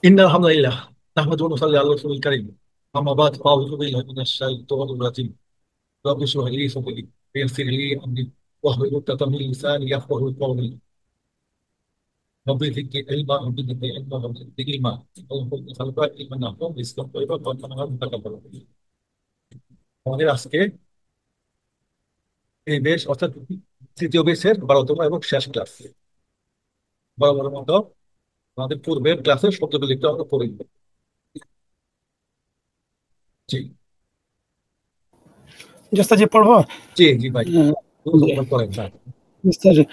إن الحمد لله نحمده ونصلي على رسول الكريم. أما بعد فأعوذ بالله من الشيطان الرجيم. رب اشرح لي صدري ويسر لي أمري واحلل عقدة من لساني يفقهوا قولي. رب زدني علما رب زدني علما رب زدني علما. اللهم صل على علما نافعا ورزقا طيبا وعملا متقبلا. আমাদের আজকে এই বেশ অর্থাৎ তৃতীয় বেশের 12তম এবং শেষ ক্লাস। বরাবর মতো আমাদের পূর্বের ক্লাসের শব্দগুলি একটু আমরা পড়ে নিব। জি جستجي পড়বো। জি জি ভাই, জি করেন স্যার। جستجي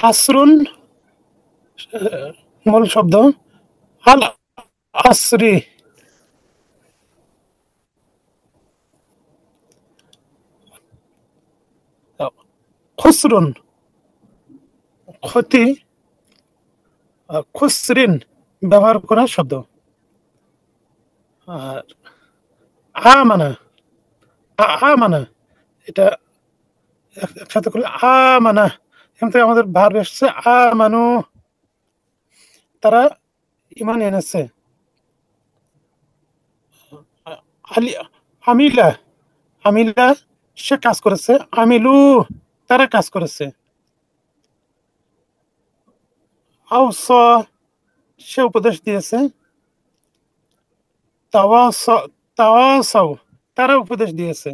আসরুন মূল শব্দ আল আসরি খুসরুন ক্ষতি খুসরিন ব্যবহার করা শব্দ। আর আমানা আমানা এটা একসাথে করলে আমানা, এখান থেকে আমাদের ভার্ব এসছে আমানু, তারা ঈমান এনেছে। আলি আমিলা আমিলা সে কাজ করেছে, আমিলু তারা কাজ করেছে। আওসা সে উপদেশ দিয়েছে, তাওয়াসাও তারা উপদেশ দিয়েছে।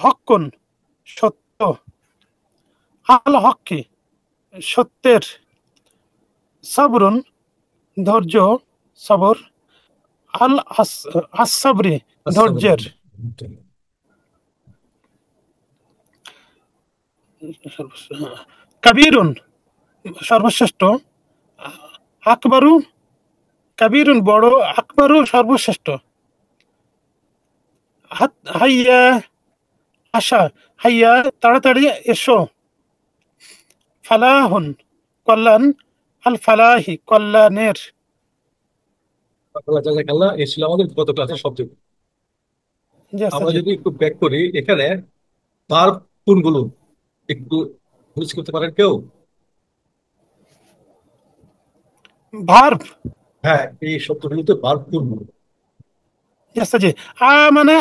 হক্কুন সত্য, আল হক্কি সত্যের, সাবরুন ধৈর্য সবর, আল আসাবরি ধৈর্যের। কাবীরুন সর্বশ্রেষ্ঠ, আকবরু কাবীরুন বড়, আকবরু সর্বশ্রেষ্ঠ। হাইয়া আশা, হাইয়া তাড়াতাড়ি এসো। ফালাহুন কল্যাণ, আল ফালাহি কল্যাণের। জাযাকাল্লাহ, এই ছিল আমাদের গত ক্লাসের শব্দ। আমরা যদি একটু ব্যাক করি, এখানে ভার্ব কোনগুলো একটু বুঝ করতে পারেন কেউ? ভার্ব, হ্যাঁ, এই শব্দগুলোতে ভার্ব কোনগুলো? জি মানে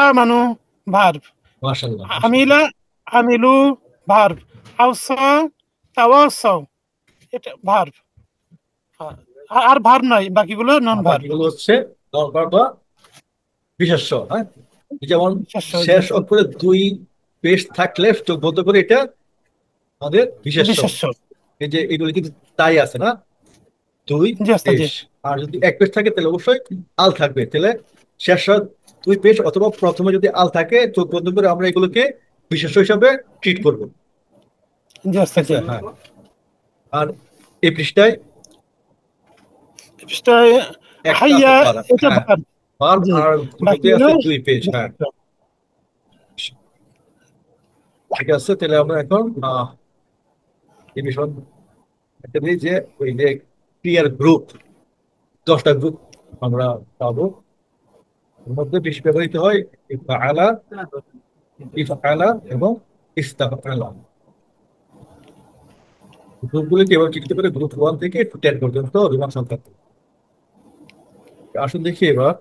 আমানু ভার্ব, মাশাআল্লাহ আমিলা আমিলু ভার্ব, আওসা তাওয়াসাও এটা ভার্ব। আর ভার্ব নয়, বাকিগুলো নন ভার্ব। বাকিগুলো হচ্ছে নন ভার্ব বা বিশেষ্য। হ্যাঁ, যেমন বিশেষ্য, শেষ অক্ষরে দুই পেশ থাকলে চোখ বন্ধ করে এটা আমাদের বিশেষ্য। বিশেষ্য। এই যে এগুলো কিন্তু তাই আছে না, দুই জি পেশ। আর যদি এক পেশ থাকে তাহলে অবশ্যই আল থাকবে, তাহলে শেষ দুই পেশ অথবা প্রথমে যদি আল থাকে চোখ বন্ধ করে আমরা এগুলোকে বিশেষ্য হিসাবে ট্রিট করবো। জি ঠিক আছে, হ্যাঁ। আর এই পৃষ্ঠায় পৃষ্ঠায় একটা আছে হাইয়া ভার্ব, এটা হ্যাঁ, ভার্ব, ভার্ব, জি আর দুটোতে বাকিগুলো আছে দুই পেশ। হ্যাঁ, বিশেষ্য। ঠিক আছে, তাহলে আমরা এখন এই বিষয় একটা দিই যে ওই যে ক্রিয়ার গ্রুপ, 10টা গ্রুপ আমরা পাবো। এর মধ্যে বেশি ব্যবহৃত হয় ইফআলা, ইফআলা এবং ইস্তাফআলা। গ্রুপগুলিকে এবার লিখতে পারে গ্রুপ 1 থেকে 10 পর্যন্ত বিমান সংখ্যা। আসুন দেখি এবার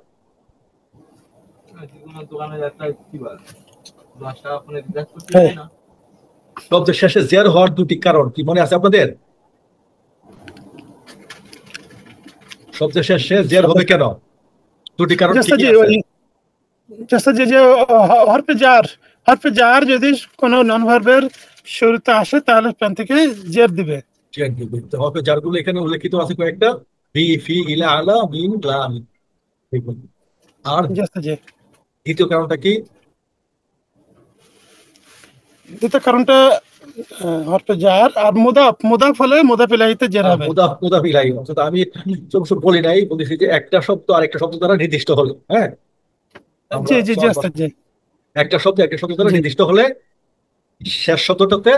শব্দের শেষে জের হওয়ার দুটি কারণ কি মনে আছে আপনাদের? শব্দের শেষে জের হবে কেন? দুটি কারণ কি কি আছে? যে হরফে জার যদি কোনো নন ভার্বের শুরুতে আসে তাহলে প্যান থেকে জের দিবে। জের দিতে হবে, যারগুলো এখানে উল্লেখিত আছে কয়েকটা, বি ফি ইলা আলা মিন লাম। আর দ্বিতীয় কারণটা কি? দ্বিতীয় কারণটা হরফে জার আর মুদাফ হলে মুদাফ ইলাইহিতে জের হবে। মুদাফ ইলাইহি, অর্থাৎ আমি বলি নাই, বলেছি যে একটা শব্দ আরেকটা শব্দ দ্বারা নির্দিষ্ট হলে, হ্যাঁ, আমরা জি একটা শব্দ একটা শব্দ দ্বারা নির্দিষ্ট হলে শেষ শব্দটাতে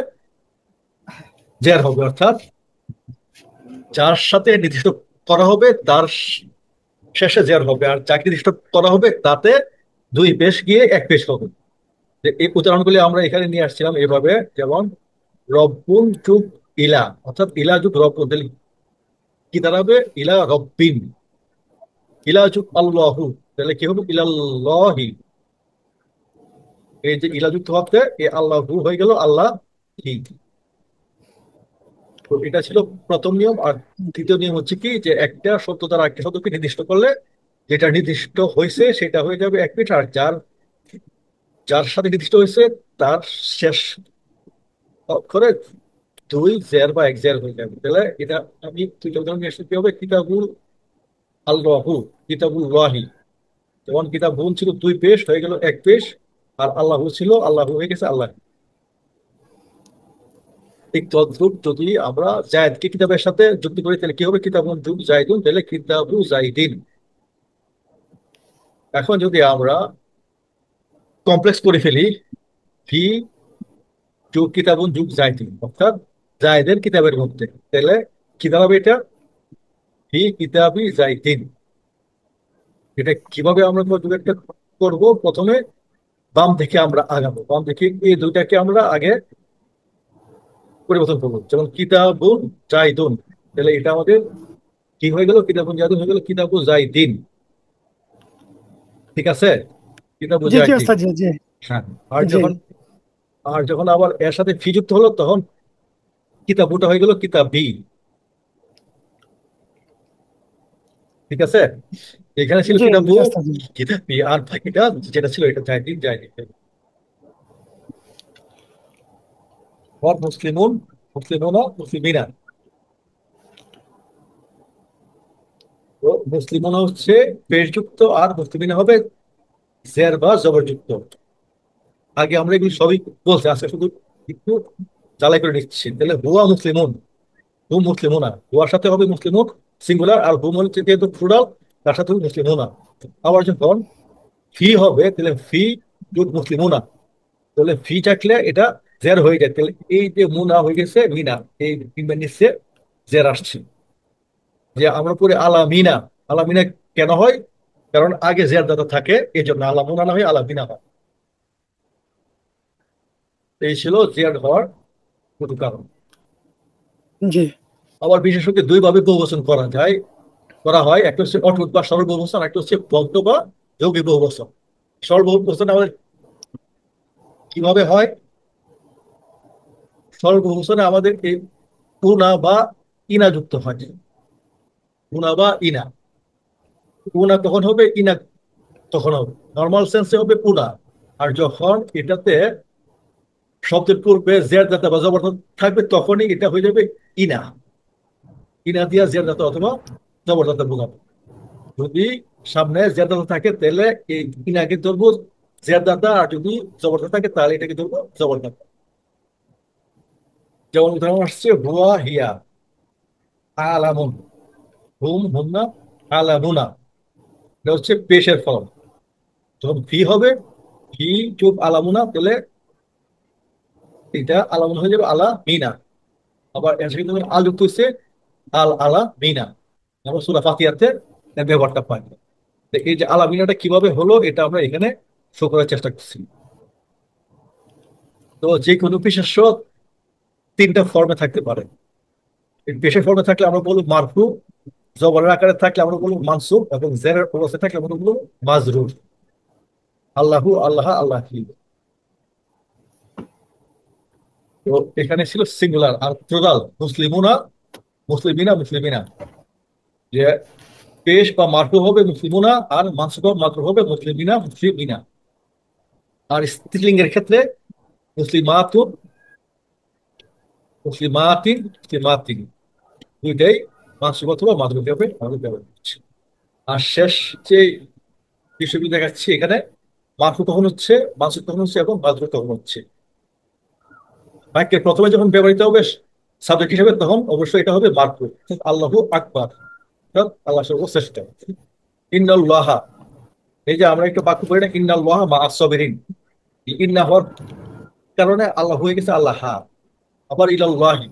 জের হবে, অর্থাৎ যার সাথে নির্দিষ্ট করা হবে তার শেষে জের হবে, আর যাকে নির্দিষ্ট করা হবে তাতে দুই পেশ গিয়ে এক পেশ হবে। এই উদাহরণগুলি আমরা এখানে নিয়ে আসছিলাম এভাবে, যেমন রব্বুন যুগ ইলা, অর্থাৎ ইলা যুগ রব্বুন, কি দাঁড়াবে? ইলা রব্বিন। ইলা যুগ আল্লাহু, তাহলে কি হবে? ইলাল্লাহি। এই যে ইলা যুক্ত হতে এই আল্লাহু হয়ে গেল আল্লাহ হি। তো এটা ছিল প্রথম নিয়ম। আর তৃতীয় নিয়ম হচ্ছে কি, যে একটা শব্দ দ্বারা একটা শব্দকে নির্দিষ্ট করলে যেটা নির্দিষ্ট হয়েছে সেটা হয়ে যাবে এক পিঠ, আর যার যার সাথে নির্দিষ্ট হয়েছে তার শেষ অক্ষরে দুই জের বা এক জের হয়ে যাবে। তাহলে এটা আমি দুইটা উদাহরণ নিয়ে আসলে কি হবে? কিতাবুল আল্লাহু, কিতাবুল ওয়াহি। যেমন কিতাবুল ছিল দুই পেশ, হয়ে গেল এক পেশ। আর আল্লাহু ছিল, আল্লাহু হয়ে গেছে আল্লাহ। ঠিক তদ্রুপ যদি আমরা জায়দকে কিতাবের সাথে যুক্ত করি তাহলে কি হবে? কিতাবুন যুগ জাইদুন, তাহলে কিতাবু জাইদিন। এখন যদি আমরা কমপ্লেক্স করে ফেলি, ফি যুগ কিতাবুন যুগ জাইদিন, অর্থাৎ জায়দের কিতাবের মধ্যে, তাহলে কি দাঁড়াবে এটা? ফি কিতাবি জাইদিন। এটা কিভাবে আমরা কনজুগেটটা করব? প্রথমে বাম থেকে আমরা আগাবো, বাম থেকে এই দুইটাকে আমরা আগে পরিবর্তন করবো। যেমন কিতাবুন জাইদুন, তাহলে এটা আমাদের কি হয়ে গেল? কিতাবুন জাইদুন হয়ে গেল কিতাবু জাইদিন। ঠিক আছে? কিতাবু জি জি জাইদিন। ওস্তাদ, জি জি হ্যাঁ। আর জি। যখন আর যখন আবার এর সাথে ফি যুক্ত হলো তখন কিতাবুটা হয়ে গেল কিতাবি। ঠিক আছে? এখানে ছিল জি কিতাবু, জি ওস্তাদ, জি কিতাবি, আর বাকিটা যেটা ছিল এটা জাইদিন জাইদিন। আর মুসলিমুন, মুসলিমুনা, মুসলিমিনা। তো মুসলিমুনা হচ্ছে পেশযুক্ত, আর মুসলিমিনা হবে জের বা জবরযুক্ত। আগে আমরা এগুলো সবই বলছি, আজকে শুধু একটু জ্বালাই করে নিচ্ছি। তাহলে হুয়া মুসলিমুন, হুম মুসলিমুনা, হুয়ার সাথে হবে মুসলিমুন সিঙ্গুলার, আর হুম হচ্ছে যেহেতু প্লুরাল তার সাথে হবে মুসলিমুনা। আবার যখন ফি হবে তাহলে ফি যুগ মুসলিমুনা, তাহলে ফি থাকলে এটা জের হয়ে যায়। তাহলে এই যে মুনা হয়ে গেছে মিনা, এই তিনবার নিচ্ছে জের আসছে। যে আমরা পড়ি আলামিনা, আলামিনা কেন হয়? কারণ আগে জের দাদা থাকে, এই জন্য আলামুনা না হয় আলামিনা হয়। এই ছিল জের হওয়ার প্রথম কারণ। জি আবার বিশেষত দুই ভাবে বহুবচন করা হয়, একটা হচ্ছে অটুট বা সরল বহুবচন, একটা হচ্ছে বদ্ধ বা যৌগিক বহুবচন। সরল বহুবচন আমাদের কিভাবে হয়? সরল বহুবচনে আমাদের এই উনা বা ইনা যুক্ত হয়। উনা বা ইনা। উনা তখন হবে, ইনা তখন হবে। নর্মাল সেন্সে হবে উনা। আর যখন এটাতে শব্দের পূর্বে জের দাতা বা জবরদস্ত থাকবে তখনই এটা হয়ে যাবে ইনা। ইনা দিয়া জের দাতা অথবা জবরদস্ত বোঝাবে। যদি সামনে জের দাতা থাকে তাহলে এই ইনাকে ধরবো জের দাতা, আর যদি জবরদস্ত থাকে তাহলে এটাকে ধরবো জবরদস্ত। যেমন উদাহরণ আসছে হুয়া হিয়া আলামুন, হুম হুন্না আলামুনা। এটা হচ্ছে পেশের ফল। যখন ফি হবে, ফি চুপ আলামুনা, তাহলে এটা আলামুনা হয়ে যাবে আলা মিনা। আবার এর সাথে যখন আল যুক্ত হচ্ছে, আল আলা মিনা। আমরা সূরা ফাতিহাতে এর ব্যবহারটা পাই। তো এই যে আলা মিনাটা কিভাবে হলো এটা আমরা এখানে শো করার চেষ্টা করছি। তো যে কোনো বিশেষ্য তিনটা ফর্মে থাকতে পারে। এই পেশের ফর্মে থাকলে আমরা বলবো মারফু, জবরের আকারে থাকলে আমরা বলবো মানসুব, এবং জেরের অবস্থায় থাকলে আমরা বলবো মাজরুর। আল্লাহু, আল্লাহ, আল্লাহি। তো এখানে ছিল সিঙ্গুলার। আর প্লুরাল মুসলিমুনা, মুসলিমিনা, মুসলিমিনা। যে পেশ বা মারফু হবে মুসলিমুনা, আর মানসুব বা মাতরুফ হবে মুসলিমিনা, মুসলিমিনা। আর স্ত্রীলিঙ্গের ক্ষেত্রে মুসলিমাতুন, মুসলিমাতিন, মুসলিমাতিন, দুইটাই মানসুব অথবা মাতরুফ হবে আমাদের ব্যবহার করছি। আর শেষ যে বিষয়গুলো দেখাচ্ছি এখানে, মারফু কখন হচ্ছে, মানসুব কখন হচ্ছে, এবং মাতরুফ কখন হচ্ছে। বাক্যের প্রথমে যখন ব্যবহৃত হবে সাবজেক্ট হিসেবে তখন অবশ্যই এটা হবে মারফু। আল্লাহু আকবার, অর্থাৎ আল্লাহ সর্বশ্রেষ্ঠ। ইন্নাল্লাহা, এই যে আমরা একটা বাক্য পড়ি না, ইন্নাল্লাহা মা আস-সাবিরিন, ইন্না হওয়ার কারণে আল্লাহ হয়ে গেছে আল্লাহ। আবার ইলাল্লাহি,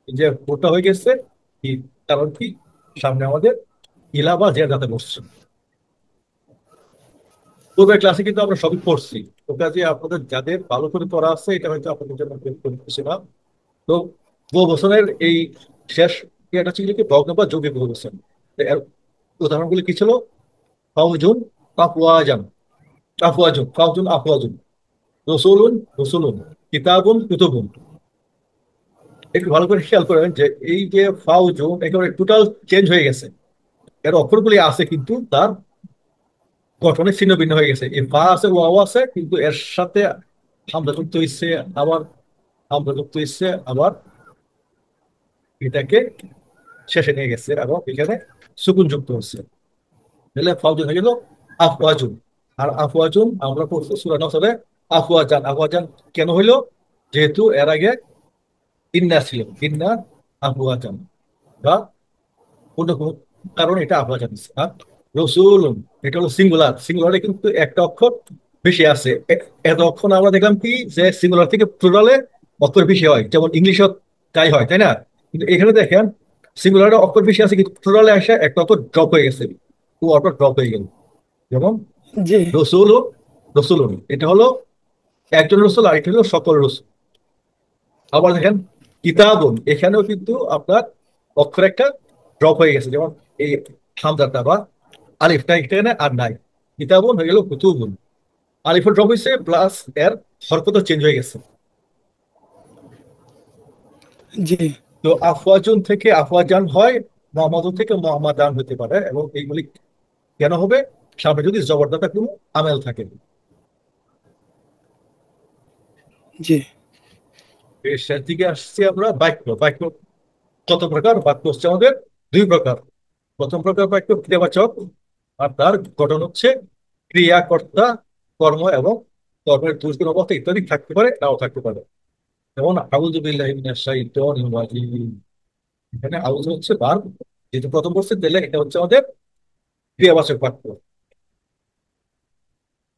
যে ওটা হয়ে গেছে কি, কারণ কি সামনে আমাদের ইলা বা জিয়াদাতে বসছে। পূর্বের ক্লাসে কিন্তু আমরা সবই পড়ছি। তো কাজে আপনাদের যাদের ভালো করে পড়া আছে এটা হয়তো আপনাদের জন্য বেশ কিছু না। তো বহু বছরের এই শেষ এটা ছিল কি ভগ্ন বা যৌগিক বহুবচন। তো এর উদাহরণগুলি কি ছিল? ফাউজুন, আফওয়াজান, আফওয়াজুন, ফাউজুন, আফওয়াজুন, রসুলুন, রসুলুন, কিতাবুন, কুতুবুন। একটু ভালো করে খেয়াল করেন যে এই যে ফাউজুন একেবারে টোটাল চেঞ্জ হয়ে গেছে। এর অক্ষরগুলি আছে কিন্তু তার গঠনে ছিন্ন ভিন্ন হয়ে গেছে। এই ফা আছে, ওয়াও আছে, কিন্তু এর সাথে হামজা যুক্ত হচ্ছে, আবার হামজা যুক্ত হচ্ছে, আবার এটাকে শেষে নিয়ে গেছে এবং এখানে সুকুন যুক্ত হচ্ছে। তাহলে ফাউজুন হয়ে গেল আফওয়াজুন। আর আফওয়াজুন আমরা পড়ছি সূরা নসরে আফওয়াজান। আফওয়াজান কেন হইলো? যেহেতু এর আগে ইন্না ছিল, ইন্না আফওয়াজান, বা অন্য কোনো কারণে এটা আফওয়াজান হচ্ছে। আর রসুল, এটা হলো সিঙ্গুলার। সিঙ্গুলারে কিন্তু একটা অক্ষর বেশি আছে। এত অক্ষর আমরা দেখলাম কি যে সিঙ্গুলার থেকে প্লুরালে অক্ষর বেশি হয়, যেমন ইংলিশও তাই হয়, তাই না? কিন্তু এখানে দেখেন সিঙ্গুলারে অক্ষর বেশি আছে কিন্তু প্লুরালে আসে একটা অক্ষর ড্রপ হয়ে গেছে, ও অক্ষর ড্রপ হয়ে গেল। যেমন জি রসুল, রসুল, এটা হলো একজন রসুল আর এটা হলো সকল রসুল। আবার দেখেন কিতাবুন, এখানেও কিন্তু আপনার অক্ষর একটা ড্রপ হয়ে গেছে, যেমন এই হামজাটা বা আলিফটা এখানে আর নাই। কিতাবুন হয়ে গেল কুতুবুন। আলিফের ড্রপ হয়েছে, প্লাস এর হরকতও চেঞ্জ হয়ে গেছে। জি তো আফওয়াজুন থেকে আফওয়াজান হয়, মোহাম্মদুন থেকে মোহাম্মদান হতে পারে। এবং এইগুলি কেন হবে? সামনে যদি জবরদস্ত কোনো আমেল থাকে। জি এর শেষ দিকে আসছি আমরা বাক্য। বাক্য কত প্রকার? বাক্য হচ্ছে আমাদের দুই প্রকার। প্রথম প্রকার বাক্য ক্রিয়াবাচক, আর তার গঠন হচ্ছে ক্রিয়া, কর্তা, কর্ম এবং কর্মের দুর্গুণ অবস্থা ইত্যাদি থাকতে পারে, নাও থাকতে পারে। যেমন আউযু বিল্লাহি মিনাশ শাইতানির রাজিম, এখানে আউযু হচ্ছে ভার্ব, যেহেতু প্রথম বলছে তাহলে এটা হচ্ছে আমাদের ক্রিয়াবাচক বাক্য।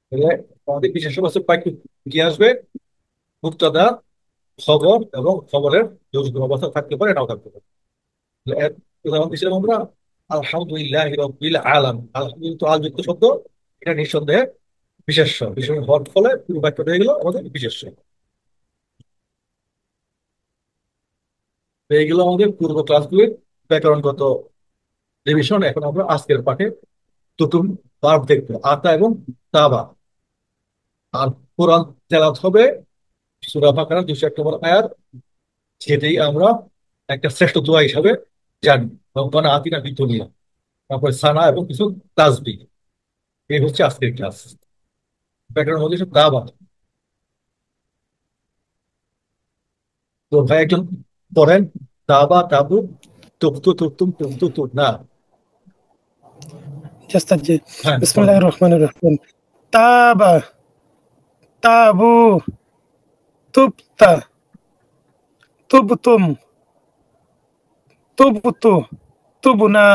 তাহলে আমাদের বিশেষবাচক বাক্য কি আসবে? মুক্তাদা, খবর এবং খবরের দুর্গুণ অবস্থা থাকতে পারে, নাও থাকতে পারে। তাহলে এর উদাহরণ দিয়েছিলাম আমরা আলহামদুলিল্লাহ রাব্বিল আলামিন। আলহামদুলিল্লাহ তো আলযুক্ত শব্দ, এটা নিঃসন্দেহে বিশেষ্য। বিশেষ হওয়ার ফলে পুরো বাক্যটা হয়ে গেল আমাদের বিশেষ্য। তো এইগুলো আমাদের পূর্ব ক্লাসগুলির ব্যাকরণগত রিভিশন। এখন আমরা আজকের পাঠে নতুন ভার্ব দেখবো, আতা এবং তাবা। আর কোরআন তেলাওয়াত হবে সূরা বাকারার 201 নম্বর আয়াত, যেটাই আমরা একটা শ্রেষ্ঠ দোয়া হিসাবে জানি। রব্বানা আতিনা ফিদ দুনিয়া, তারপরে সানা এবং কিছু তাসবিহ। এই হচ্ছে আজকের ক্লাস। ব্যাকরণ মধ্যে সব তাবা। তো ভাই একজন পড়েন, তাবা, তাবু, তুকতু, তুকতুম, তুকতু, তুক না। জাস্ট জি হ্যাঁ পড়েন। বিসমিল্লাহির রহমানির রহিম তাবা তাবু তুবতা তুবতুম তুবতু তুবনা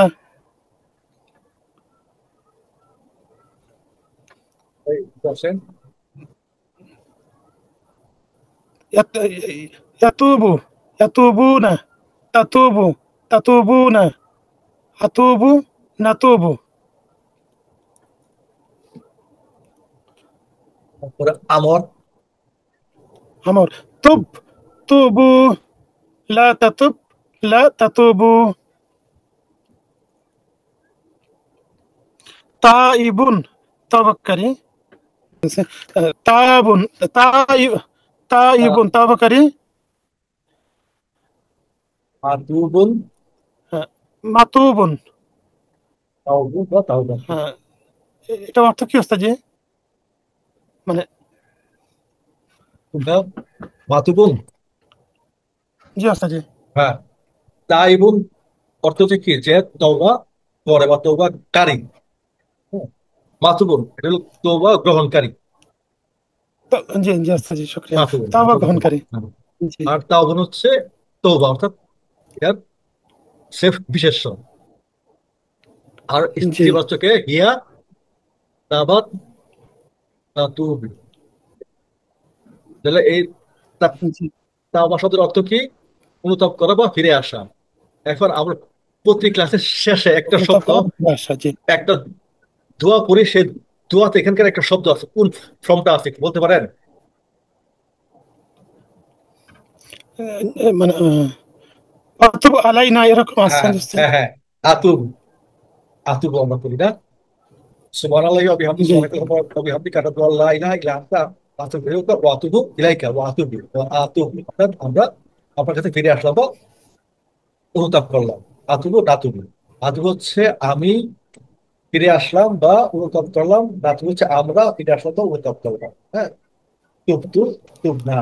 এই বসেন। ইয়াতুবু ইয়াতুবুনা তাতুবু তাতুবুনা আতুবু নাতুবু তারপরে আমর, আমর তুব তুবু লা তাতুব লা তাতুবু তাইবুন তাওয়াক্কারি তাবুন তাইব তাইবুন তাওয়াক্কারি মাতুবুন, মাতুবুন তাওবুন বা তাওবা। হ্যাঁ এটা অর্থ কি ওস্তাদ জি মানে কোনটা? মাতুবুন। জি ওস্তাদ জি হ্যাঁ, তাইবুন অর্থ হচ্ছে কি যে তওবা করে বা তওবা কারী। হ্যাঁ, মাতুবুন এটা হলো তওবা গ্রহণকারী। জি জি ওস্তাদ জি শুকরিয়া মাতুবুন তাওবা তওবা গ্রহণ। গ্রহণকারী হ্যাঁ। জি আর তাওবুন হচ্ছে তওবা, অর্থাৎ এর সেফ বিশেষ্য। আর জি স্ত্রীবাচকে হিয়া, তাবাত, তাতুব। তাহলে এই জি তাওবা শব্দের অর্থ কি? অনুতাপ করা বা ফিরে আসা। এখন আমরা প্রতি ক্লাসের শেষে একটা অনুতাপ শব্দ, করা ভাষা জি একটা দোয়া করি, সেই দোয়াতে এখানকার একটা শব্দ আছে, কোন ফর্মটা আছে একটু বলতে পারেন? মানে অথব আলাইনা এরকম আছে হ্যাঁ বুঝছি। হ্যাঁ হ্যাঁ, আতুব, আতুব আমরা করি না। সুবহানাল্লাহি ওয়া বিহামদিহি জি সুবহানাল্লাহি ওয়া বিহামদিহি আশহাদু আল্লা ইলাহা ইল্লা আনতা আস্তাগফিরুকা ওয়া আতুবু ইলাইকা ওয়া আতুবু ওয়া আতুবু, অর্থাৎ আমরা আপনার কাছে ফিরে আসলাম বা অনুতাপ করলাম। আতুবু নাতুবু, আতুবু হচ্ছে আমি ফিরে আসলাম বা অনুতাপ করলাম, নাতুবু হচ্ছে আমরা ফিরে আসলাম বা অনুতাপ করলাম। হ্যাঁ, তুবতু, তুবনা।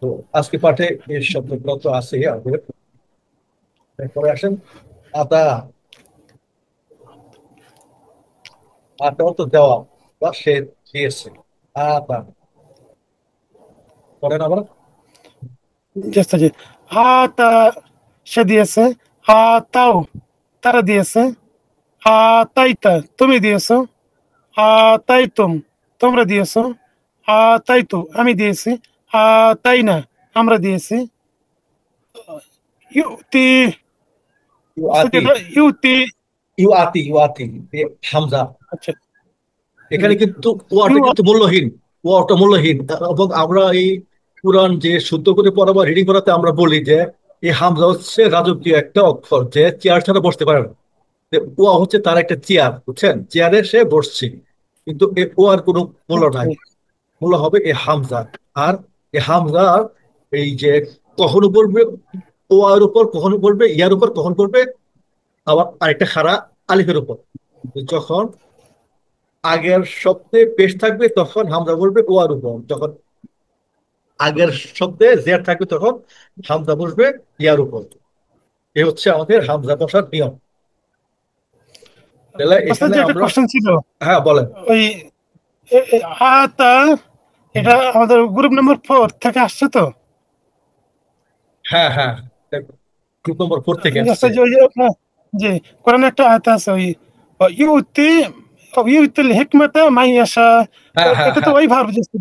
তো আজকে পাঠে এই শব্দগুলো তো আছে আমাদের। এরপরে আসেন আতা, আতা তো দেওয়া বা সে দিয়েছে। আতা, পড়েন আবার। জি আচ্ছা জি। আতা সে দিয়েছে, আতাও তারা দিয়েছে, আতাইতা তুমি দিয়েছো, আতাইতুম তোমরা দিয়েছো, আতাইতু আমি দিয়েছি, আতাইনা আমরা দিয়েছি, ইউতি ইউ সেটা আতি, ইউতি। ইউ আতি, ইউ আতি, এ হামজা। আচ্ছা জি। এখানে কিন্তু ইউ ওয়াটা কিন্তু মূল্যহীন, ওয়াটা মূল্যহীন। এবং আমরা এই কোরআন যে শুদ্ধ করে পড়া বা রিডিং করাতে আমরা বলি যে এই হামজা হচ্ছে রাজকীয় একটা অক্ষর, যে চেয়ার ছাড়া বসতে পারে না। যে ওয়া হচ্ছে তার একটা চেয়ার, বুঝছেন, চেয়ারে সে বসছে। কিন্তু এই ওয়ার কোনো মূল্য নাই, মূল্য হবে এই হামজা। আর এই হামজার এই যে কখনো পড়বে ওয়ার উপর, কখনো পড়বে ইয়ার উপর, কখনো পড়বে আবার আরেকটা খাড়া আলিফের উপর। যখন আগের শব্দে পেশ থাকবে তখন হামজা বলবে ওয়ার উপর, যখন আগের শব্দে জের থাকবে তখন হামজা বসবে ইয়ার উপর। এ হচ্ছে আমাদের হামজা বসার নিয়ম। তাহলে ওস্তাদ এখানে যে একটা আমরা, কোশ্চেন ছিল, হ্যাঁ বলেন। ওই আতা এটা আমাদের গ্রুপ নম্বর 4 থেকে আসছে তো। হ্যাঁ হ্যাঁ, গ্রুপ নম্বর 4 থেকে আসছে। ওস্তাদ যে ওই যে আপনার যে কোরআনে একটা আয়াত আছে ওই ইউতি ইউতিল হিকমাতা মাইয়াশা, হ্যাঁ হ্যাঁ এটা তো হ্যাঁ, ওই ভার্ব বুঝছি।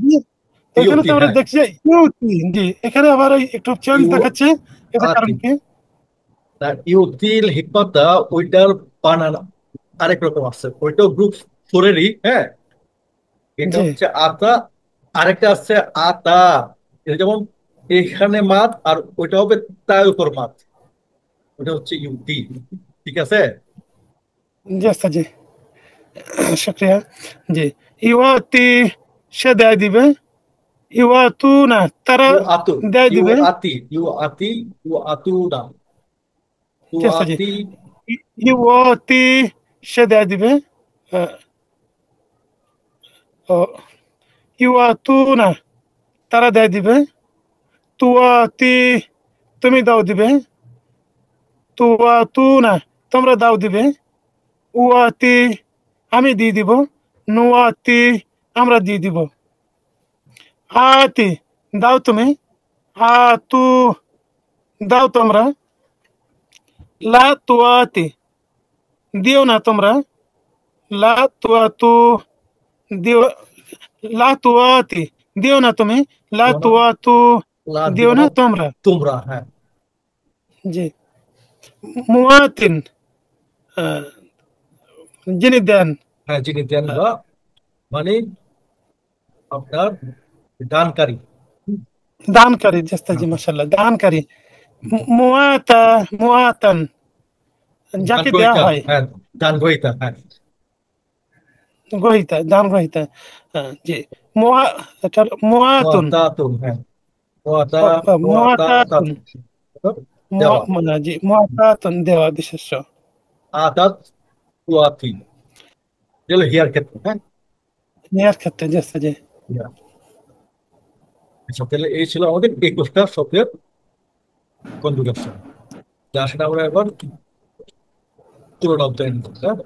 এখানে ইউতি, তো আমরা হ্যাঁ, দেখছি যে ইউতি, জি এখানে আবার ওই একটু চেঞ্জ ইউ দেখাচ্ছে, এটা কারণ আতি। কি? তার ইউতিল হিকমাতা, ওইটার বানান আরেক রকম আছে, ওইটাও গ্রুপ 4-এরই। হ্যাঁ, এটা জি হচ্ছে আতা, আরেকটা আছে আতা। এটা যেমন এখানে মাত, আর ওইটা হবে তার উপর মাত, ওটা হচ্ছে ইউতি। ঠিক আছে। জি আচ্ছা জি, শুক্রিয়া। জি, ইউতি সে দেয় দিবে, ইউয়াতু না তারা ইউ আতু, দেয় ইউ দিবে। আতি, ইউ আতি, ইউ আতু না, ইউ জি আচ্ছা জি, আতি। ইউয়াতি সে দেয় দিবে, আহ, ও, ইউয়াতু না তারা দেয় দিবে, তুয়াতি তুমি দাও দিবে, তুয়াতু না তোমরা দাও দিবে, উয়াতি আমি দিয়ে দিব, নুয়াতি আমরা দিয়ে দিব, আতি দাও তুমি, আতু দাও তোমরা, লা তুয়াতি দিও না তোমরা, লা তুয়াতু দিও, লা তুয়াতি দিও না তুমি, লা দিও না, তুয়াতু লা দিও দিও না না তোমরা। তোমরা। হ্যাঁ জি, মুয়াতিন আহ, যিনি দেন, হ্যাঁ, যিনি দেন বা মানে আপনার দানকারী। দানকারী, জাস্তা জি হ্যাঁ, মাশাআল্লাহ দানকারী, মুয়াতা মুয়াতান দান যাকে দেয়া গ্রহীতা, হয়, হ্যাঁ, দান গ্রহীতা, হ্যাঁ। গ্রহিতা দান গ্রহিতা, জি মুয়া এটা মুয়াতুন, মুআতাতুন, হ্যাঁ, মুআতা, মুয়াতাতুন, মুআতাতাতুন, দেওয়া। মানে জি মুয়াতাতুন দেওয়া বিশেষ্য। আতাত, তুয়াতি, এগুলো হিয়ার ক্ষেত্রে। হ্যাঁ, নেয়ার ক্ষেত্রে জাস্তা জি। হিয়ার। আচ্ছা, তাহলে এই ছিল আমাদের 21টা শব্দের কনজুগেশন। যা সেটা আমরা এবার তুলনা অধ্যয়ন করতে হবে।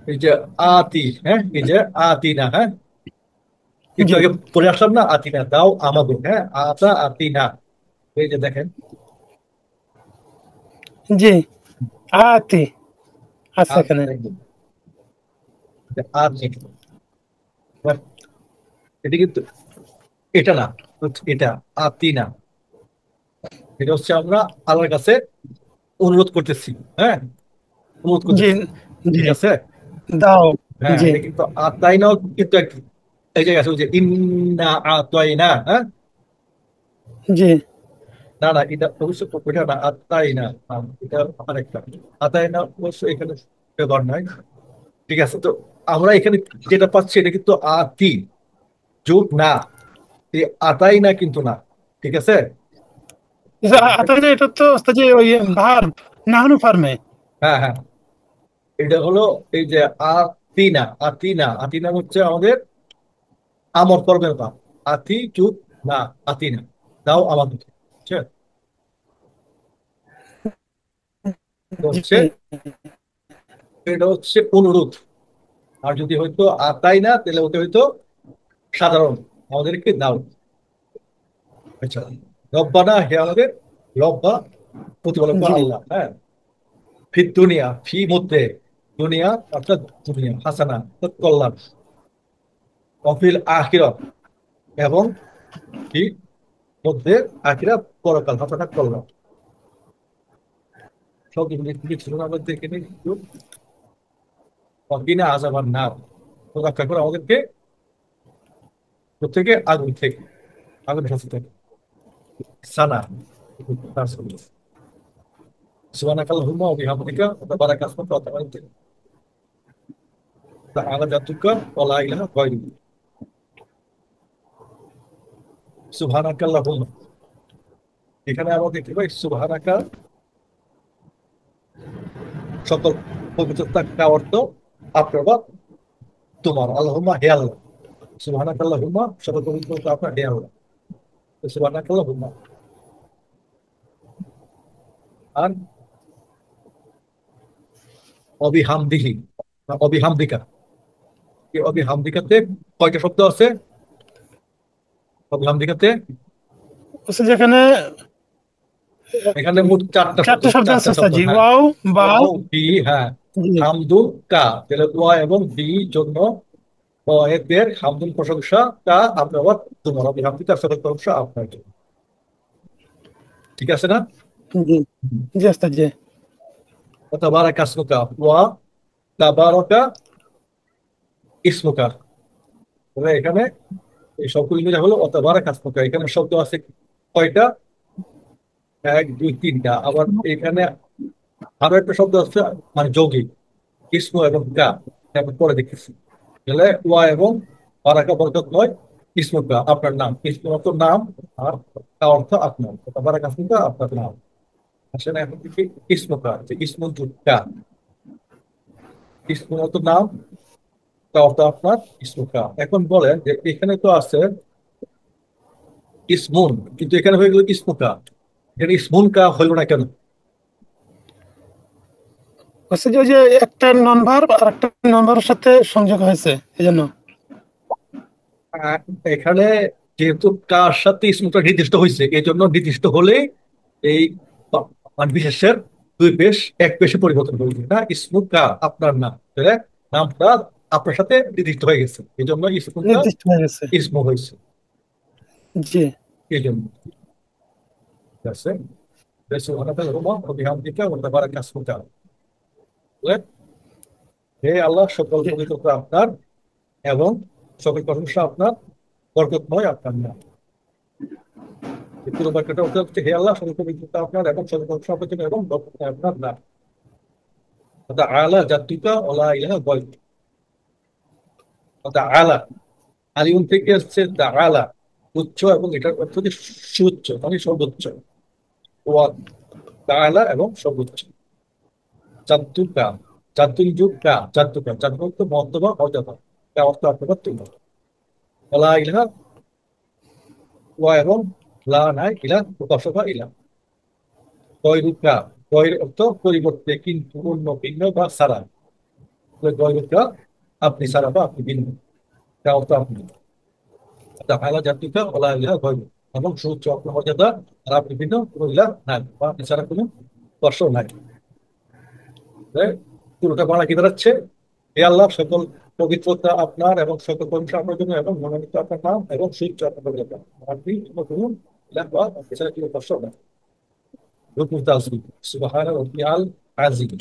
এই যে আতি, হ্যাঁ, এই যে আতি না, হ্যাঁ, একটু জি আগে পড়ে আসলাম না, আতি না দাও আমাদের, হ্যাঁ, আতা আতি না। এই যে দেখেন, জি, আতি আছে আতি, এখানে। আতি, এটা কিন্তু এটা না, এটা আতি না। এটা হচ্ছে আমরা আল্লাহর কাছে অনুরোধ করতেছি। হ্যাঁ, অনুরোধ জি করতেছি। জি ঠিক আছে। দাও। হ্যাঁ, জি এটা কিন্তু আতাই নাও কিন্তু এই জায়গায় আছে, ওই যে ইন্না আতাই না। হ্যাঁ, জি না না, এটা অবশ্য ওইটা না, আত্মাই না। এটা আরেকটা। আতাই না অবশ্য এখানে ব্যবহার নাই। ঠিক আছে, তো আমরা এখানে যেটা পাচ্ছি এটা কিন্তু আতি যোগ না, এই আতাই না কিন্তু না। ঠিক আছে। তাহলে এটা তো ওস্তাদ যে ওই ভার্ব নাহনু ফার্মে। হ্যাঁ হ্যাঁ, এটা হলো এই যে আতিনা। আতিনা, আতিনা হচ্ছে আমাদের আমর কর্মের ভাব। আতি যোগ না, আতিনা, দাও আমাকে। ঠিক আছে? তো জি। হচ্ছে এটা হচ্ছে অনুরোধ। আর যদি হয়তো আতাই না, তাহলে ওটা হয়তো সাধারণ, আমাদেরকে দাও। আচ্ছা, রব্বানা, হে আমাদের রব্বা, প্রতিপালক জি। আল্লাহ। হ্যাঁ, ফি দুনিয়া, ফি মধ্যে, দুনিয়া অর্থাৎ দুনিয়া, হাসানা অর্থাৎ কল্যাণ, অফিল আখিরাত, এবং ফি মধ্যে, আখিরাত পরকাল, হাসানা কল্যাণ। সব ছিল না আমাদের এখানে একটু। অকিনা আযাবান নার, তো রক্ষা করে আমাদেরকে প্রত্যেকে আগুন থেকে, আগুন শাস্তি থেকে। সানা, সুবহানাকাল্লাহুম্মা ওয়া বিহামদিকা ওয়া তাবারাকা ইসমুকা ওয়া তাআলা জাদ্দুকা ওয়া লা ইলাহা গায়রুক। সুবহানাকাল্লাহুম্মা, এখানে আমরা দেখতে পাই সুবহানাকা, সকল পবিত্রতা অর্থ আপনার বা তোমার। আল্লাহুম্মা, হে আল্লাহ। সুবহানাকাল্লাহুম্মা, সকল পবিত্রতা আপনার, হে আল্লাহ। তো সুবহানাকাল্লাহুম্মা। আর অবিহামদিহি বা অবিহামদিকা, এই অবিহামদিকাতে কয়টা শব্দ আছে? অবিহামদিকাতে ওস্তাদ যেখানে এখানে মোট চারটা শব্দ, চারটে শব্দ আছে চারটা ওস্তাদ শব্দ। জি, হ্যাঁ, ওয়াও, বাও। ওয়াও, বি, হ্যাঁ, জি। হামদু, কা, তাহলে ওয়া এবং বি জন্য এদের হামদুল প্রশংসা, কা আপনার আবার তোমার, অবিহামদিকা সকল প্রশংসা আপনার জন্য। ঠিক আছে না? জি। জি ওস্তাদ জি। তাবারাকা ইসমুকা, ওয়া তাবারাকা ইসমুকা। তাহলে এখানে এই সবগুলি মিলে হলো তাবারাকা ইসমুকা। এখানে শব্দ আছে কয়টা? এক, দুই, তিনটা। আবার এখানে আরো একটা শব্দ আছে, মানে যৌগিক, ইসমু এবং কা, আমি পরে দেখতেছি। তাহলে ওয়া এবং বারাকা বরকত নয়, ইসমুকা আপনার নাম, ইসমু অর্থ নাম, আর কা অর্থ আপনার, বারাকা ইসমুকা আপনার নাম। আসলে এখন থেকে ইসমুকা, যে ইসমু যুগ কা, ইসমু অর্থ নাম, কা অর্থ আপনার, ইসমুকা। এখন বলেন যে এখানে তো আছে ইসমুন, কিন্তু এখানে হয়ে গেল ইসমুকা, এখানে ইসমুন কা হইল না কেন? ওস্তাদ যে ওই যে একটা নন ভার্ব আর একটা নন ভার্বের সাথে সংযোগ হয়েছে এজন্য। আহ, এখানে যেহেতু কার সাথে ইসমটা নির্দিষ্ট হয়েছে, এই জন্য নির্দিষ্ট হলে এই মানে বিশেষের দুই পেশ এক পেশে পরিবর্তন করবে না, ইসমু কা আপনার নাম, তাহলে নামটা আপনার সাথে নির্দিষ্ট হয়ে গেছে, এই জন্য ইসমুকা নির্দিষ্ট হয়ে গেছে। ইসমু হয়েছে। জি। এই জন্য, ঠিক আছে। সুবহানাকাল্লাহুম্মা ওয়া বিহামদিকা ওয়া তাবারাকা ইসমুকা। বুঝলেন? হে আল্লাহ, সকল জি। পবিত্রতা আপনার, এবং সকল প্রশংসা আপনার, বরকতময় আপনার নাম। এই পুরো বাক্যটা অর্থ হচ্ছে, হে আল্লাহ, সকল পবিত্রতা আপনার এবং সকল প্রশংসা আপনার জন্য, এবং বরকতময় আপনার নাম। অর্থাৎ আলা জাতুকা ওলা ইলাহা গায়রুক। অর্থাৎ আলা, আলিউন থেকে আসছে দা আলা, উচ্চ, এবং এটার অর্থ হচ্ছে সুউচ্চ, মানে সর্বোচ্চ। ওয়া তাআলা, এবং সর্বোচ্চ। জাদ্দুকা, জাদ্দুল যুগ কা, জাদ্দুকা, জাদ্দু অর্থ মর্তবা, মর্যাদা, কা অর্থ আপনার তুমি। ওলা ইলাহা, ওয়া এবং লা নাই, ইলাহ উপাসনা ইলাহ। গয়রুকা, গয়ের অর্থ পরিবর্তে, কিন্তু, অন্য, ভিন্ন বা ছাড়া। গয়রুকা আপনি ছাড়া বা আপনি ভিন্ন, কা অর্থ আপনি। তাআলা জাদ্দুকা ওলা ইলাহা গায়রুক, এবং সুউচ্চ আপনার মর্যাদা, আর আপনি ভিন্ন, কোনো ইলাহ নাই, বা আপনি ছাড়া কোনো উপাস্য নাই। তাহলে পুরোটা বাংলা কি দাঁড়াচ্ছে? হে আল্লাহ, সকল পবিত্রতা আপনার এবং সকল প্রশংসা আপনার জন্য, এবং মনোনীত আপনার নাম, এবং সুউচ্চ আপনার মর্যাদা, আপনি কোনো কোনো ইলাহ বা আপনি ছাড়া কোনো উপাস্য নাই। রুকু তাসবিহ, সুবহান রাব্বিয়াল আযীম।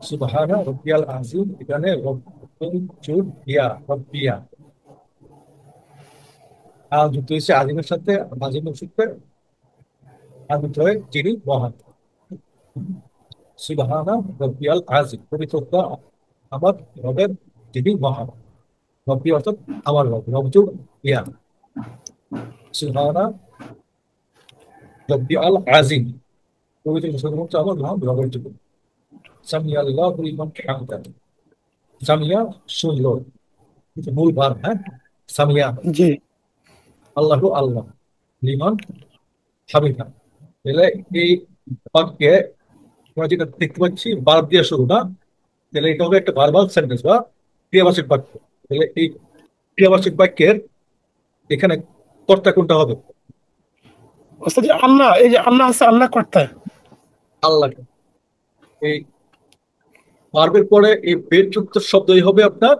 সুবহান রাব্বিয়াল আযীম, এখানে রব্বুল জুদ ইয়া রব্বিয়া, যুক্ত হয়েছে আজিমের সাথে, আজিমের সাথে আদিত্য যিনি মহান। সুবহানা রব্বিয়াল আজিম, পবিত্রতা আমার রবের যিনি মহান। রব্বি অর্থাৎ আমার রব, রবজু ইয়া। সুবহানা রব্বিয়াল আজিম, পবিত্র শুধুমাত্র আমার মহান রবের জন্য। সামিয়া আল্লাহ লিমান হামিদা, সামিয়া শুনলো, কিন্তু মূল ভার, হ্যাঁ, সামিয়া জি। আল্লাহ আল্লাহ, লিমান হামিদা। তাহলে এই বাক্যে আমরা যেটা দেখতে পাচ্ছি ভার্ব দিয়ে শুরু না, তাহলে এটা হবে একটা ভার্বাল সেন্টেন্স বা ক্রিয়াবাচক বাক্য। তাহলে এই ক্রিয়াবাচক বাক্যের এখানে কর্তা কোনটা হবে? ওস্তাদ জি, আল্লাহ, এই যে আল্লাহ আছে, আল্লাহ কর্তা। আল্লাহ। এই ভার্বের পরে এই পেট যুক্ত শব্দই হবে আপনার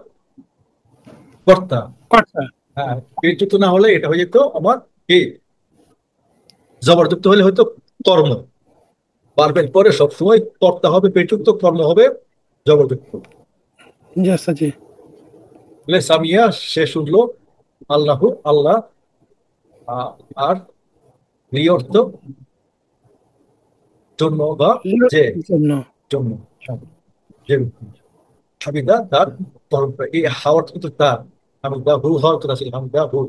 কর্তা। কর্তা। হ্যাঁ, পেট যুক্ত না হলে এটা হয়ে যেত আমার কি, জবরযুক্ত হলে হয়তো কর্ম। ভার্বের পরে সবসময় কর্তা হবে পেট যুক্ত, কর্ম হবে জবরযুক্ত। জি ওস্তাদ জি। তাহলে সামিয়া সে শুনলো, আল্লাহু আল্লাহ, আ- আর লি অর্থ জন্য বা যে, জন্য। জন্য, যে হামিদা তার পরম্পরা। এই হাওয়ার কিন্তু তার, হামিদা হু হওয়ার কথা ছিল, হামিদা হু।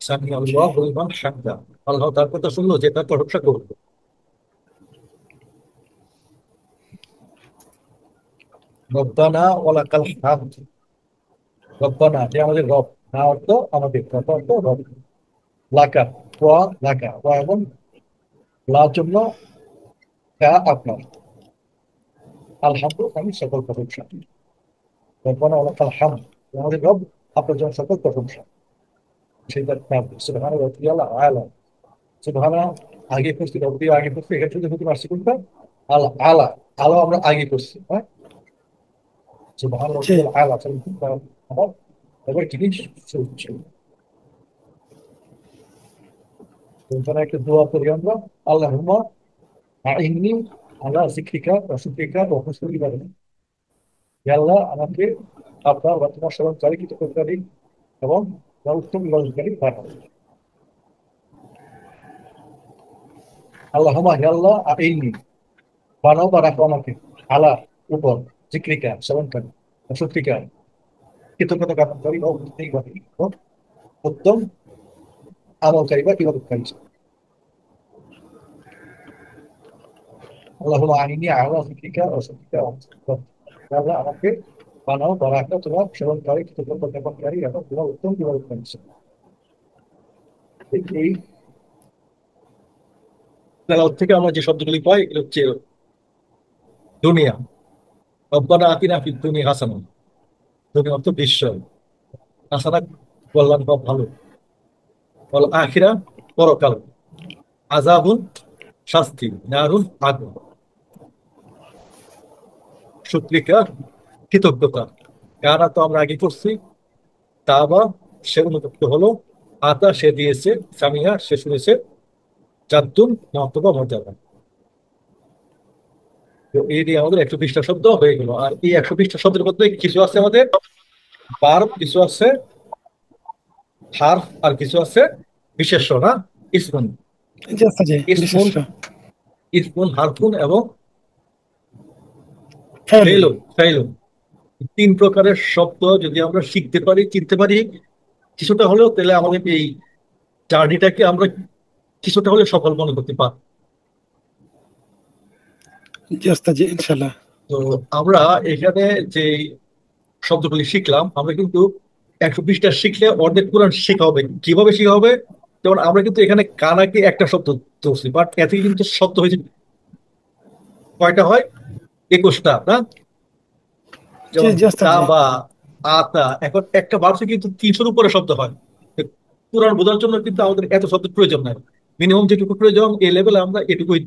সামি জি আল্লাহ লিমান হামিদা, আল্লাহ তার কথা শুনলো যে তার প্রশংসা করলো। রব্বানা ওয়ালাকাল হামদ, রব্বানা যে আমাদের রব, না অর্থ আমাদের, রব অর্থ রব। লাকা, ওয়া লাকা, ওয়া এবং লার জন্য কা আপনার। আলহামদু আমি সকল প্রশংসা। রব্বানা ওয়ালাকাল হামদ, আমাদের রব, আপনার জন্য সকল প্রশংসা। সেটা সুবহান রাব্বিয়াল আলা। সুবহানা আগে করছি, রব্বি আগে করছি, এখানে শুধু শুধু আসছে কোনটা, আলা আলা। আলো আমরা আগে করছি, হ্যাঁ, সুবহান জি। রাব্বিয়াল আলা। আমার এবার জিনিস চলছে। এখানে একটা দোয়া করি আমরা, আল্লাহুম্মা আইন্নি আলা যিকরিকা ওয়া শুকরিকা ওয়া হুসনি ইবাদাতিক। হে আল্লাহ, আমাকে আপনার বা তোমার স্মরণকারী, কৃতজ্ঞতাকারী এবং উত্তম ইবাদতকারী বানাও। আল্লাহুম্মা, হে আল্লাহ, আইন্নি বানাও বা রাখো আমাকে, আলা উপর, যিকরিকা স্মরণকারী, ওয়া শুকরিকা কৃতজ্ঞতা জ্ঞাপনকারী, ও হুসনি ইবাদাতিক ও উত্তম আমলকারী বা ইবাদতকারী। আল্লাহুম্মা আইন্নি আলা যিকরিকা ওয়া শুকরিকা ওয়া হুসনি ইবাদাতিক। হে আল্লাহ, আমাকে বানাও বা রাখো তোমার স্মরণকারী, কৃতজ্ঞতা জ্ঞাপনকারী এবং তোমার উত্তম ইবাদতকারী। এই তেলাওয়াত থেকে আমরা যে শব্দগুলি পাই এগুলো হচ্ছে দুনিয়া, রব্বানা আতিনা ফিদ দুনিয়া হাসানা, দুনিয়া অর্থ বিশ্ব, হাসানা কল্যাণ বা ভালো, ওয়াল আখিরা পরকাল, আযাবুন শাস্তি, নারুন আগুন, শুকরিকা কৃতজ্ঞতা। কারা তো আমরা আগে করছি, তা বা সে অনুতপ্ত হলো, আতা সে দিয়েছে, সামিয়া সে শুনেছে, জাদ্দুন মহত্ব বা মর্যাদা। তো এই দিয়ে আমাদের 120টা শব্দ হয়ে গেল। আর এই 120টা শব্দের মধ্যে কিছু আছে আমাদের ভার্ব, কিছু আছে হার্ফ, আর কিছু আছে বিশেষ্য, না, ইসমুন। জি ওস্তাদ জি, ইসমুন, বিশেষ। ইসমুন, হারফুন এবং ফেলুন। ফেলুন, ফেলুন। তিন প্রকারের শব্দ যদি আমরা শিখতে পারি, চিনতে পারি কিছুটা হলেও, তাহলে আমাদের এই জার্নিটাকে আমরা কিছুটা হলে সফল মনে করতে পারি। জি ওস্তাদ জি, ইনশাল্লাহ। তো আমরা এখানে যে শব্দগুলি শিখলাম, আমরা কিন্তু 120টা শিখলে অর্ধেক পুরাণ শেখা হবে। কিভাবে শেখা হবে? যেমন আমরা কিন্তু এখানে কানাকে একটা শব্দ ধরছি, বাট এতে কিন্তু শব্দ হয়েছে কয়টা হয়, 21টা, না? জি যেমন জি ওস্তাদ জি। তাবা, আতা, এখন একটা ভার্সে কিন্তু 300-র উপরে শব্দ হয়। পুরাণ বোঝার জন্য কিন্তু আমাদের এত শব্দের প্রয়োজন নাই। মিনিমাম যেটুকু প্রয়োজন এই লেভেলে আমরা এটুকুই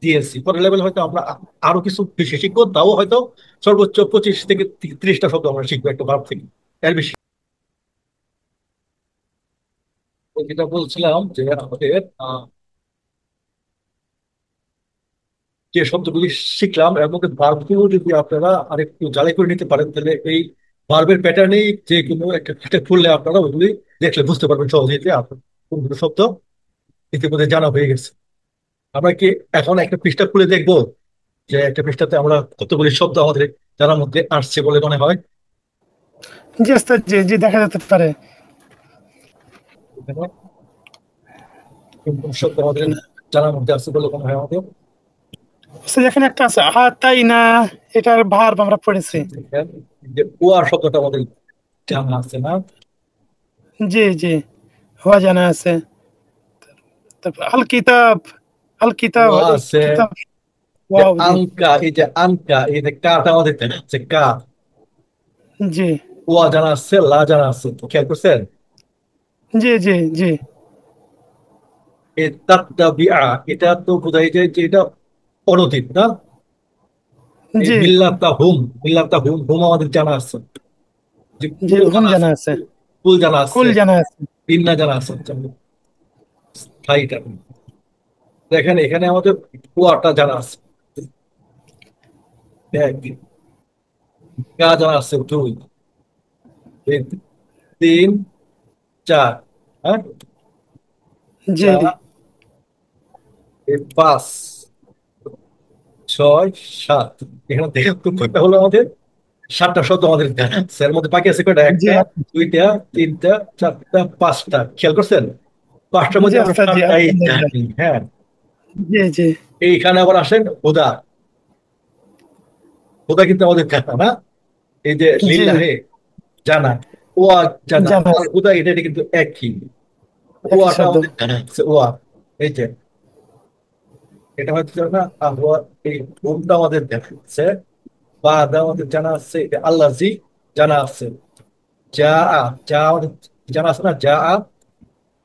দিয়েছি। পরের লেভেলে হয়তো আমরা আরো কিছু বেশি শিখবো, তাও হয়তো সর্বোচ্চ 25 থেকে 30টা শব্দ আমরা শিখবো একটা ভার্ব থেকে, এর বেশি। তো যেটা বলছিলাম যে আমাদের যে শব্দগুলি শিখলাম এর মধ্যে ভার্বগুলো যদি আপনারা আরেকটু জ্বালাই করে নিতে পারেন, তাহলে এই ভার্বের প্যাটার্নেই যে কোনো একটা খুললে আপনারা ওগুলি দেখলে বুঝতে পারবেন সহজেই যে কোনগুলো শব্দ ইতিমধ্যে জানা হয়ে গেছে। আমরা কি এখন একটা পৃষ্ঠা খুলে দেখবো যে একটা পৃষ্ঠাতে আমরা কতগুলি শব্দ আমাদের জানার মধ্যে আসছে বলে মনে হয়? জি ওস্তাদ, জি জি, দেখা যেতে পারে। এখানে কোন কোন শব্দ আমাদের জানার মধ্যে আসছে বলে মনে হয় আমাদের? ওস্তাদ, এখানে একটা আছে আতাইনা, এটার ভার্ব আমরা পড়েছি। যে ওয়া শব্দটা আমাদের জানা আছে না? জি জি, হওয়া জানা আছে। তারপর আল কিতাব, আল কিতাব, ওয়া এই আছে। কিতাব, যে ওয়াও, জি আনকা, এই যে আনকা, এই যে কাটা আমাদের জানা আছে, কা। জি ওয়া জানা আছে, লা জানা আছে, খেয়াল করছেন? জি জি জি এই তাত্তা বিআ, এটা তো বোঝাই যায় যে এটা অনধিক না? এই জি মিল্লাতা হুম, মিল্লাতা হুম, হুম আমাদের জানা আছে। যে জি, কুল হুম জানা আছে, জানা আছে, কুল জানা আছে, কুল জানা আছে। ইন্না জানা আছে। স্থায়ীটা দেখেন, এখানে আমাদের কুয়াটা জানা আছে এক, কা জানা আছে দুই, এই তিন, চার, হ্যাঁ, জি চার, এই পাঁচ, ছয়, সাত। এখানে দেখেন তো কয়টা হলো আমাদের? সাতটা শব্দ আমাদের জানা আছে। এর মধ্যে বাকি আছে কয়টা? জি একটা, দুইটা, তিনটা, চারটা, পাঁচটা। খেয়াল করছেন? পাঁচটার জি মধ্যে আমরা ওস্তাদ, জি সাতটাই আলহামদুলিল্লাহ। জানি। হ্যাঁ, জি জি এইখানে আবার আসেন হুদা। হুদা কিন্তু আমাদের জানা না? এই যে জি, লিল্লাহে জানা, ওয়া জানা জানা আর আছে, হুদা, এটা কিন্তু একই। একই ওয়াটা শব্দ। আমাদের জানা আছে, ওয়া। এই যে এটা হচ্ছে না আবহাওয়া, এই ঘুমটা আমাদের দেখা যাচ্ছে, বা দা আমাদের জানা আছে, এটা আল্লাহ জি জানা আছে, যা আ, যা আমাদের জানা আছে না, যা আ,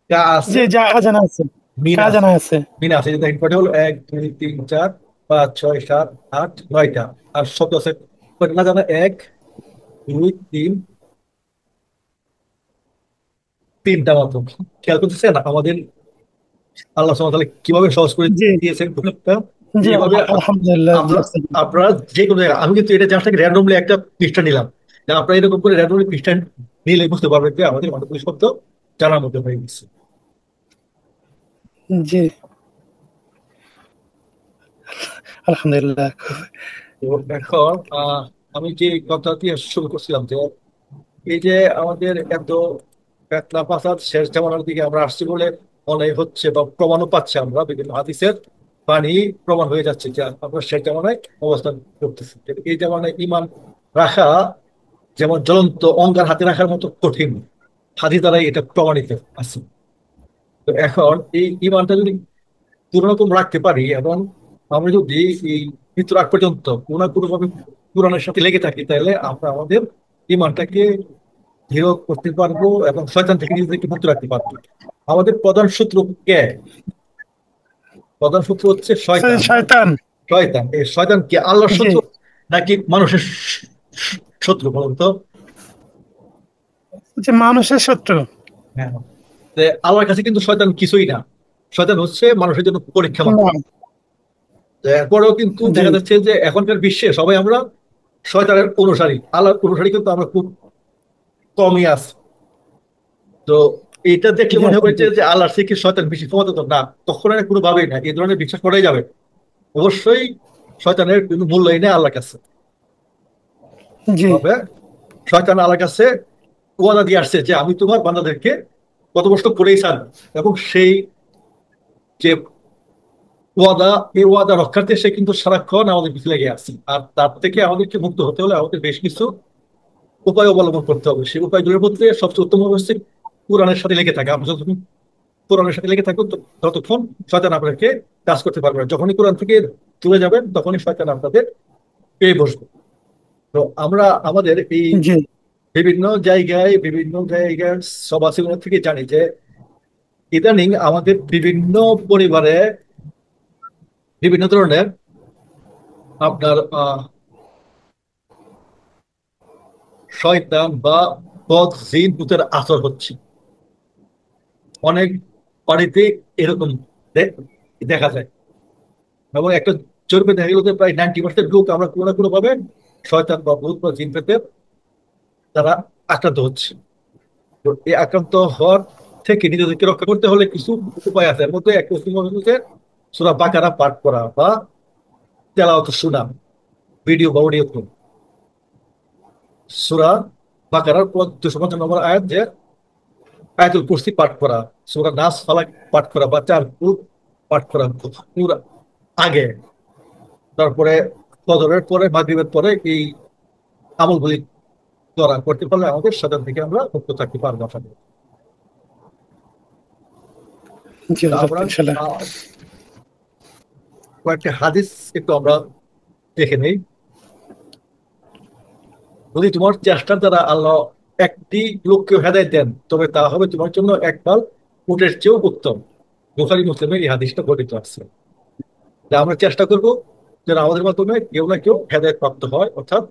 কা আছে, জি, যা জানা আছে, মিন কা আছে, জানা আছে। মিন আছে। দেখেন কয়টা হলো? এক, দুই, তিন, চার, পাঁচ, ছয়, সাত, আট, নয়টা। আর শব্দ আছে কয়টা না জানা? এক, দুই, তিন, তিনটা মাত্র। খেয়াল করতেছেন আমাদের আল্লাহ সুবহানাহু ওয়া তাআলা কিভাবে সহজ করে জি দিয়েছেন কোনটা? জি, এইভাবে আলহামদুলিল্লাহ, জি আমরা, ওস্তাদ। আপনারা যে কোনো জায়গায়, আমি কিন্তু এটা জাস্ট র্যান্ডমলি একটা পৃষ্ঠা নিলাম, যে আপনারা এরকম করে র্যান্ডমলি পৃষ্ঠা নিলে বুঝতে পারবেন যে আমাদের অনেকগুলো শব্দ জানার মধ্যে হয়ে গেছে। জি, আলহামদুলিল্লাহ। তো এখন আমি যে কথা দিয়ে শুরু করছিলাম যে এই যে আমাদের এত ফেতনা ফাসাদ শেষ জামানার দিকে আমরা আসছি বলে মনে হচ্ছে, বা প্রমাণও পাচ্ছে, আমরা বিভিন্ন হাদিসের বাণী প্রমাণ হয়ে যাচ্ছে যে আমরা শেষ জামানায় অবস্থান করতেছি। তো এই জামানায় ইমান রাখা যেমন জ্বলন্ত অঙ্গার হাতে রাখার মতো কঠিন, হাদিস দ্বারাই এটা প্রমাণিত আছে। তো এখন এই ইমানটা যদি কোনোরকম রাখতে পারি, এবং আমরা যদি এই মৃত্যুর আগ পর্যন্ত কোনো না কোনো ভাবে কোরআনের সাথে লেগে থাকি, তাহলে আমরা আমাদের ইমানটাকে দৃঢ় করতে পারবো এবং শয়তান থেকে নিজেদেরকে মুক্ত রাখতে পারবো। আমাদের প্রধান শত্রু কে? প্রধান শত্রু হচ্ছে ওস্তাদ, শয়তান, হ্যাঁ? শয়তান। শয়তান। এই শয়তান কি আল্লাহর জি, শত্রু নাকি মানুষের শত্রু বলুন তো? যে মানুষের শত্রু। হ্যাঁ, তো আল্লাহর কাছে কিন্তু শয়তান কিছুই না। শয়তান হচ্ছে মানুষের জন্য পরীক্ষা মাত্র। না, তো এরপরেও কিন্তু জি দেখা যাচ্ছে যে এখনকার বিশ্বে সবাই আমরা শয়তানের অনুসারী, আল্লাহর অনুসারী কিন্তু আমরা খুব কমই আছি। তো এটা দেখলে জি মনে হবে ওস্তাদ, যে জি যে আল্লাহর থেকে শয়তান বেশি ক্ষমতাধর না। কখনো না, কোনোভাবেই না, এই ধরনের বিশ্বাস করাই যাবে। অবশ্যই শয়তানের কোনো মূল্যই নেই আল্লাহর কাছে। জি তবে শয়তান আল্লাহর কাছে ওয়াদা দিয়ে আসছে যে আমি তোমার বান্দাদেরকে কত কষ্ট করেই ছাড়, এবং সেই যে ওয়াদা, এই ওয়াদা রক্ষার্থে সে কিন্তু সারাক্ষণ আমাদের পিছনে লেগে আছে। আর তার থেকে আমাদেরকে মুক্ত হতে হলে আমাদের বেশ কিছু উপায় অবলম্বন করতে হবে। সেই উপায়গুলোর মধ্যে সবচেয়ে উত্তম হবে হচ্ছে কোরআনের সাথে লেগে থাকা। আমরা যতক্ষণ কোরআনের সাথে লেগে থাকবো ততক্ষণ শয়তান আপনাকে কাজ করতে পারবে না। যখনই কোরআন থেকে চলে যাবেন তখনই শয়তান আপনাদের পেয়ে বসবে। তো আমরা আমাদের এই জি বিভিন্ন জায়গায় সমাজগুলো থেকে জানি যে ইদানিং আমাদের বিভিন্ন পরিবারে বিভিন্ন ধরনের আপনার শয়তান বা বদ জিন ভূতের আসর হচ্ছে। অনেক বাড়িতে এরকম দে- দেখা যায়, এবং একটা জরিপে দেখা গেল যে প্রায় 90% লোক আমরা কোনো না কোনো ভাবে শয়তান বা ভূত বা জিন পেতে তারা আক্রান্ত হচ্ছে। তো এই আক্রান্ত হওয়ার থেকে নিজেদেরকে রক্ষা করতে হলে কিছু উপায় আছে। এর মধ্যে একটা হচ্ছে সূরা বাকারা পাঠ করা বা তেলাওয়াত শোনা, ভিডিও বা অডিও। সূরা বাকারার 255 নম্বর আয়াত, যে আয়াতুল কুরসি পাঠ করা, সূরা নাস ফালাক পাঠ করা বা চার কুল পাঠ করা পুরা আগে। তারপরে ফজরের পরে, মাগরিবের পরে এই আমলগুলি করতে পারলে আমাদের শয়তান থেকে আমরা মুক্ত থাকতে পারবো আশা করি। জি তা হযরত, আমরা ইনশাআল্লাহ। কয়েকটি হাদিস একটু আমরা দেখে নেই। যদি তোমার চেষ্টার দ্বারা আল্লাহ একটি লোককে হেদায়েত দেন, তবে তা হবে তোমার জন্য একবার উটের চেয়েও উত্তম। বুখারী মুসলিমে এই হাদিসটা বর্ণিত আছে। যে আমরা চেষ্টা করব যেন আমাদের মাধ্যমে কেউ না কেউ হেদায়েত প্রাপ্ত হয়। অর্থাৎ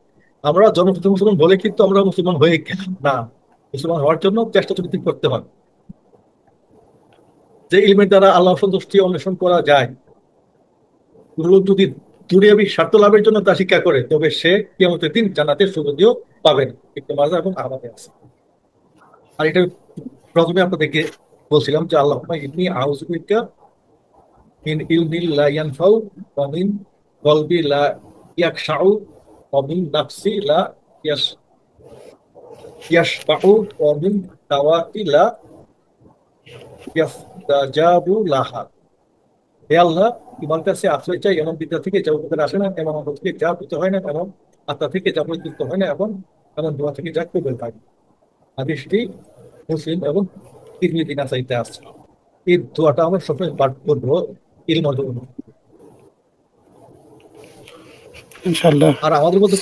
আমরা জন্মসূত্রে মুসলমান বলে কিন্তু আমরা মুসলমান হয়ে গেলাম না। মুসলমান হওয়ার জন্য চেষ্টা চরিত্র করতে হয়। যে ইলমের দ্বারা আল্লাহ সন্তুষ্টি অন্বেষণ করা যায়, লোক যদি দুনিয়াবি স্বার্থ লাভের জন্য তা শিক্ষা করে, তবে সে কিয়ামতের দিন জান্নাতের সুগন্ধিও পাবেন। ইবনে মাজাহ এবং আহমদে আছে। আর এটা প্রথমে আপনাদেরকে বলছিলাম যে আল্লাহুম্মা ইন্নী আউযু বিকা মিন ইলমিন লা ইয়ানফাউ ওয়া মিন কলবি লা ইয়াখশাউ ওয়া মিন নাফসি লা ইয়াশ ইয়াশবাউ ওয়া মিন দাওয়াতি লা ইয়াস্তাজাবু লাহা। হে আল্লাহ, তোমার কাছে আশ্রয় চাই এমন বিদ্যা থেকে যা উপকার আসে না, এমন অন্তর থেকে যা পেতে হয় না, এমন আত্মা থেকে যা পরিতৃপ্ত হয় না, এবং এমন দোয়া থেকে যা কবুল হয় না। হাদিসটি মুসলিম এবং তিরমিজি নাসাইতে আছে। এই দোয়াটা আমরা সবসময় পাঠ করবো ইলম অর্জন করবো। ইনশাআল্লাহ। আর আমাদের মধ্যে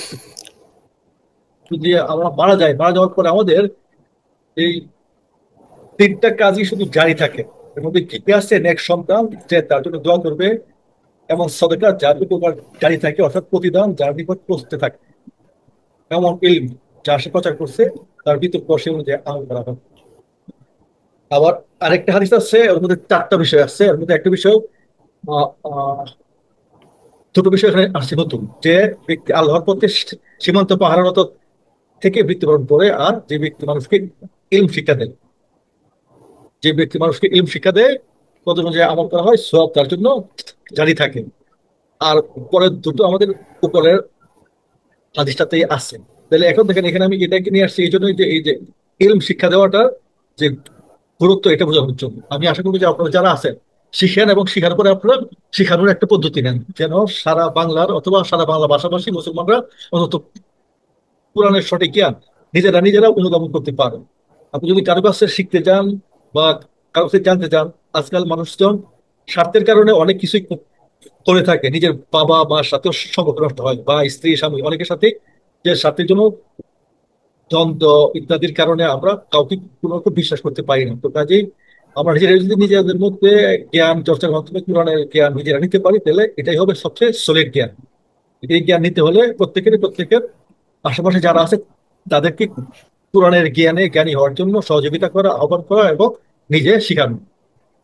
যদি আমরা মারা যাই, মারা যাওয়ার পরে আমাদের এই তিনটা কাজই শুধু জারি থাকে। এর মধ্যে কি আছে? নেক্সট সন্তান যে তার জন্য দোয়া করবে, এবং সদকা যার উপকার জারি থাকে, অর্থাৎ প্রতিদান যার নিকট পৌঁছতে থাকে, এমন ইলম যা সে প্রচার করছে তার ভিতর বসে অনুযায়ী আমল করা হবে। আবার আরেকটা হাদিস আছে, ওর মধ্যে চারটা বিষয় আছে। এর মধ্যে একটা বিষয়, আহ, আহ, দুটো বিষয় এখানে আসছে নতুন, যে ব্যক্তি আল্লাহর পথে সীমান্ত পাহারারত থেকে মৃত্যুবরণ করে, আর যে ব্যক্তি মানুষকে ইলম শিক্ষা দেয়, যে ব্যক্তি মানুষকে ইলম শিক্ষা দেয় তত অনুযায়ী আমল করা হয়, সওয়াব তার জন্য জারি থাকে। আর পরের দুটো আমাদের উপরের হাদিসটাতেই আছে। তাহলে এখন দেখেন, এখানে আমি এটাকে নিয়ে আসছি এই জন্যই যে এই যে ইলম শিক্ষা দেওয়াটা যে গুরুত্ব, এটা বোঝানোর জন্য। আমি আশা করি যে আপনারা যারা আছেন শিখেন, এবং শিখার পরে আপনারা শিখানোর একটা পদ্ধতি নেন, যেন সারা বাংলার অথবা সারা বাংলা ভাষাভাষী মুসলমানরা অন্তত কোরআনের সঠিক জ্ঞান নিজেরা নিজেরা অনুধাবন করতে পারে। আপনি যদি কারো কাছে শিখতে চান বা কারো কাছে জানতে চান, আজকাল মানুষজন স্বার্থের কারণে অনেক কিছুই করে থাকে। নিজের বাবা মার সাথেও সম্পর্ক নষ্ট হয়, বা স্ত্রী স্বামী অনেকের সাথে, যে স্বার্থের জন্য দ্বন্দ্ব ইত্যাদির কারণে আমরা কাউকে কোনো রকম বিশ্বাস করতে পারি না। তো কাজেই আমরা নিজেরা যদি নিজেদের মধ্যে জ্ঞান চর্চার মাধ্যমে কোরআনের জ্ঞান নিজেরা নিতে পারি, তাহলে এটাই হবে সবচেয়ে সলিড জ্ঞান। এই জ্ঞান নিতে হলে প্রত্যেকের আশেপাশে যারা আছে তাদেরকে কোরআনের জ্ঞানে জ্ঞানী হওয়ার জন্য সহযোগিতা করা, আহ্বান করা এবং নিজে শিখানো।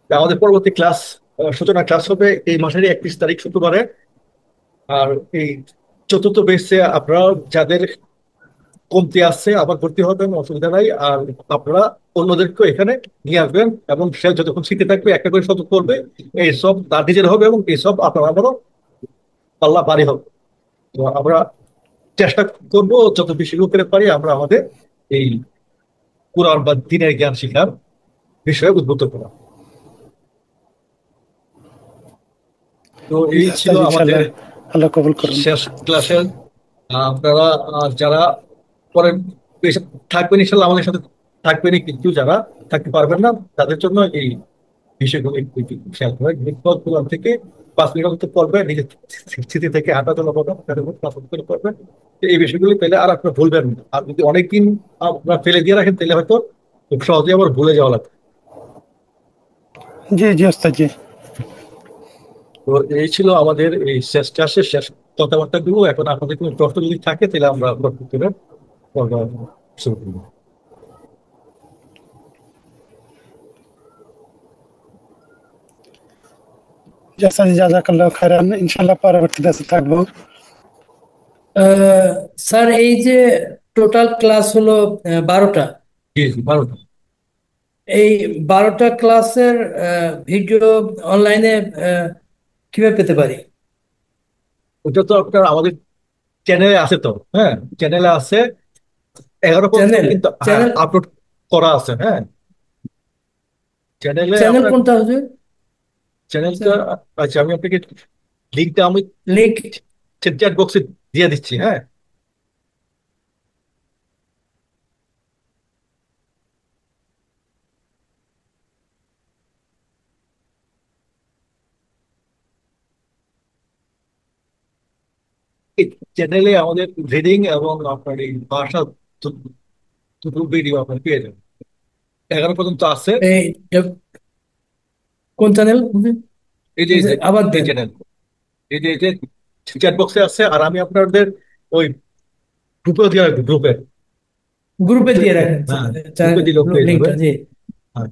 তা আমাদের পরবর্তী ক্লাস, সূচনা ক্লাস হবে এই মাসের 31 তারিখ শুক্রবারে। আর এই চতুর্থ বেসে আপনারা যাদের কমতি আসছে আবার ভর্তি হবেন, অসুবিধা নাই। আর আপনারা অন্যদেরকে এখানে নিয়ে আসবেন, এবং সে যতক্ষণ শিখতে থাকবে একটা করে শতক করবে, এই সব তার নিজের হবে, এবং এই সব আপনার আমারও পাল্লা ভারী হবে। তো আমরা চেষ্টা করব যত বেশি লোকের পারি আমরা আমাদের এই কোরআন বা দিনের জ্ঞান শিখার বিষয়ে উদ্বুদ্ধ করা। তো জি এই ছিল ওস্তাদ, আমাদের ইনশাআল্লাহ। আল্লাহ কবুল করুন। শেষ ক্লাসের। আপনারা যারা পরে বেশ থাকবেন ইনশাল্লাহ আমাদের সাথে থাকবেন, কিন্তু যারা থাকতে পারবেন না তাদের জন্য এই বিষয়গুলো একটু একটু খেয়াল করে বিপদগুলো থেকে 5 মিনিট মতো পড়বে, নিজের স্মৃতি থেকে হাঁটা চলা পাবেন, তাদের উপর ক্লাস করে পড়বেন। তো এই বিষয়গুলি পেলে আর আপনারা ভুলবেন না। আর যদি অনেকদিন আপনারা ফেলে দিয়ে রাখেন, তাহলে হয়তো খুব সহজে আবার ভুলে যাওয়া লাগবে। জি জি ওস্তাদ, জি। তো এই ছিল আমাদের এই শেষ ক্লাসের শেষ কথাবার্তা গুলো। এখন আপনাদের কোনো প্রশ্ন যদি থাকে তাহলে আমরা প্রশ্ন করে পর্ব শুরু করবো। জি ওস্তাদ, জাযাকাল্লাহু খাইরান। ইনশাআল্লাহ পরবর্তীতে থাকবো। স্যার, এই যে টোটাল ক্লাস হলো 12টা। জি জি, ভালো। এই 12টা ক্লাসের ভিডিও অনলাইনে কিভাবে পেতে পারি? ওটা তো আপনার আমাদের চ্যানেলে আছে তো, হ্যাঁ, চ্যানেলে আছে। 11 পর্যন্ত চ্যানেল কিন্তু হ্যাঁ চ্যানেল আপলোড করা আছে, হ্যাঁ, চ্যানেলে চ্যানেল আপনার। কোনটা হুজুর? চ্যানেলটা, আচ্ছা আমি আপনাকে লিঙ্কটা আমি লিঙ্ক। চ্যাট বক্সে দিয়ে দিচ্ছি, হ্যাঁ। এই চ্যানেলে আমাদের রিডিং এবং আপনার এই ভাষা দুটো ভিডিও আপনার পেয়ে যাবেন। 11 পর্যন্ত আছে। এই কোন চ্যানেল হুজুর? এই যে আবার এই দেন। চ্যানেল, এই যে চ্যাট বক্সে আছে, আর আমি আপনাদের ওই গ্রুপেও দিয়ে রাখবো, গ্রুপে। গ্রুপে দিয়ে রাখেন হ্যাঁ, গ্রুপে দিলেও পেয়ে যাবে। লিঙ্কটা, জি। হ্যাঁ।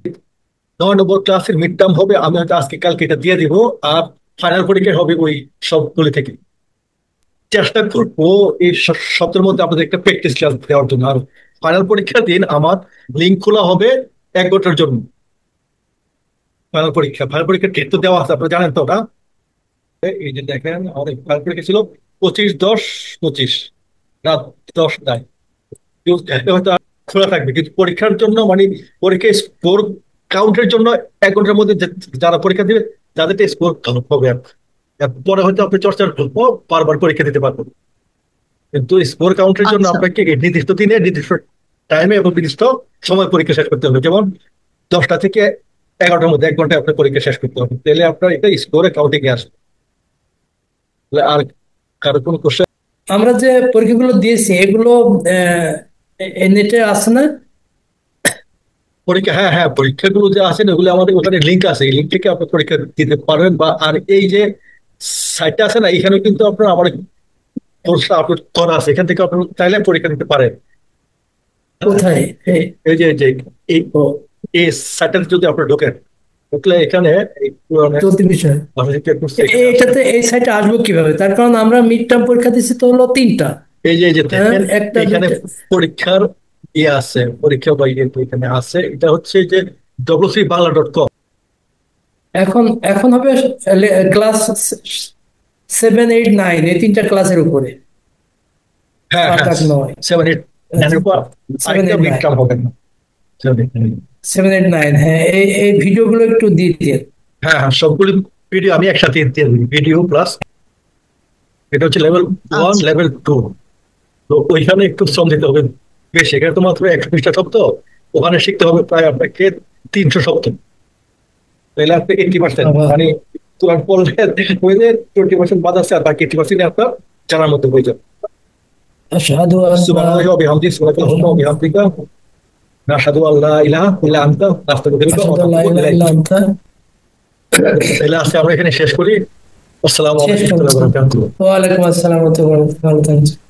9 নম্বর ক্লাসের মিড টার্ম হবে, আমি হয়তো আজকে কালকে এটা দিয়ে দিব। আর ফাইনাল পরীক্ষা হবে ওই সবগুলি থেকে। চেষ্টা করবো এই সপ্তাহের মধ্যে আপনাদের একটা প্র্যাকটিস ক্লাস দেওয়ার জন্য। আর ফাইনাল পরীক্ষার দিন আমার লিঙ্ক খোলা হবে 1 ঘন্টার জন্য। ফাইনাল পরীক্ষার ডেট তো দেওয়া আছে, আপনারা জানেন তো না? এই যে দেখেন আমাদের ফাইনাল পরীক্ষা ছিল 25/10/25, রাত 10টায়। হয়তো খোলা থাকবে, কিন্তু পরীক্ষার জন্য মানে পরীক্ষা স্কোর কাউন্টের জন্য 1 ঘন্টার মধ্যে যারা পরীক্ষা দিবে তাদের স্কোর কাউন্ট হবে। পরে হয়তো আপনি চর্চার গল্প বারবার পরীক্ষা দিতে পারবেন, কিন্তু স্কোর কাউন্টের জন্য আচ্ছা। আপনাকে এই নির্দিষ্ট দিনে নির্দিষ্ট টাইমে এবং নির্দিষ্ট সময় পরীক্ষা শেষ করতে হবে। যেমন 10টা থেকে 11টার মধ্যে 1 ঘন্টায় আপনার পরীক্ষা শেষ করতে হবে, তাহলে আপনার এটা স্কোরে কাউন্টিং এ আসবে। তাহলে আর কারো কোনো কোশ্চেন? আমরা যে পরীক্ষাগুলো দিয়েছি এগুলো নেটে আছে না? পরীক্ষা, হ্যাঁ হ্যাঁ, পরীক্ষাগুলো যে আছে না, ওগুলো আমাদের ওখানে লিঙ্ক আছে, এই লিঙ্ক থেকে আপনি পরীক্ষা দিতে পারবেন। বা আর এই যে সাইটটা আছে না, এখানেও কিন্তু আপনার আমার কোর্সটা আপলোড করা আছে, এখান থেকে আপনি চাইলে পরীক্ষা দিতে পারেন। কোথায়? এই যে এই ও, এই সাইটটাতে যদি আপনি ঢোকেন, ঢুকলে এখানে এই পুরানো চলতি বিষয়। ভাষা কোর্স এখানে আছে। এটাতে এই সাইটে আসবো কিভাবে? তার কারণ আমরা মিড টার্ম পরীক্ষা দিচ্ছি তো হলো 3টা। এই যে হ্যাঁ, দেখেন একটা এখানে দুইটা। পরীক্ষার ইয়ে আছে, পরীক্ষা বা ইয়ে তো এখানে আছে। এটা হচ্ছে যে wcbangla.com। এখন এখন হবে ক্লাস 7, 8, 9, এই 3টা ক্লাসের উপরে। হ্যাঁ 8, হ্যাঁ, 8, 9। 7, 8, 9 উপর 7, আরেকটা 8, মিড 9। টার্ম হবে না। 7, 8, 9। 7, 8, 9, হ্যাঁ, এই ভিডিওগুলো একটু দিয়ে দিন। হ্যাঁ হ্যাঁ, সবগুলি ভিডিও আমি একসাথে দিয়ে দিই, ভিডিও প্লাস। এটা হচ্ছে লেভেল 1, আচ্ছা। লেভেল 2। তো ওইখানে একটু শ্রম দিতে হবে বেশি, এখানে তো মাত্র 120টা শব্দ, ওখানে শিখতে হবে প্রায় আপনাকে 300 শব্দ। তাহলে আপনি 80%, বাবা। মানে কোরআন পড়লে হয়ে যায় 20% বাদ আছে, আর বাকি 80% আপনার জানার মধ্যে হয়ে যাবে। আশহাদু আল্লা সুবহানাল্লাহি ওয়া বিহামদিহি, সুবহানাল্লাহি ওয়া বিহামদিকা, নাশহাদু আল্লা ইলাহা ইল্লা আনতা, নাস্তাগফিরুকা ওয়া আশহাদু আল্লা নাতুবু ইলাহা ইলাইক। ইল্লা আনতা। তাহলে আজকে আমরা এখানে শেষ করি। আসসালামু শেষ আলাইকুম ওয়া করছি। রাহমাতুল্লাহি ওয়া বারাকাতুহু। ওয়ালাইকুম আসসালাম ওয়া রাহমাতুল্লাহি ওয়া বারাকাতুহু। ভালো থাকবেন।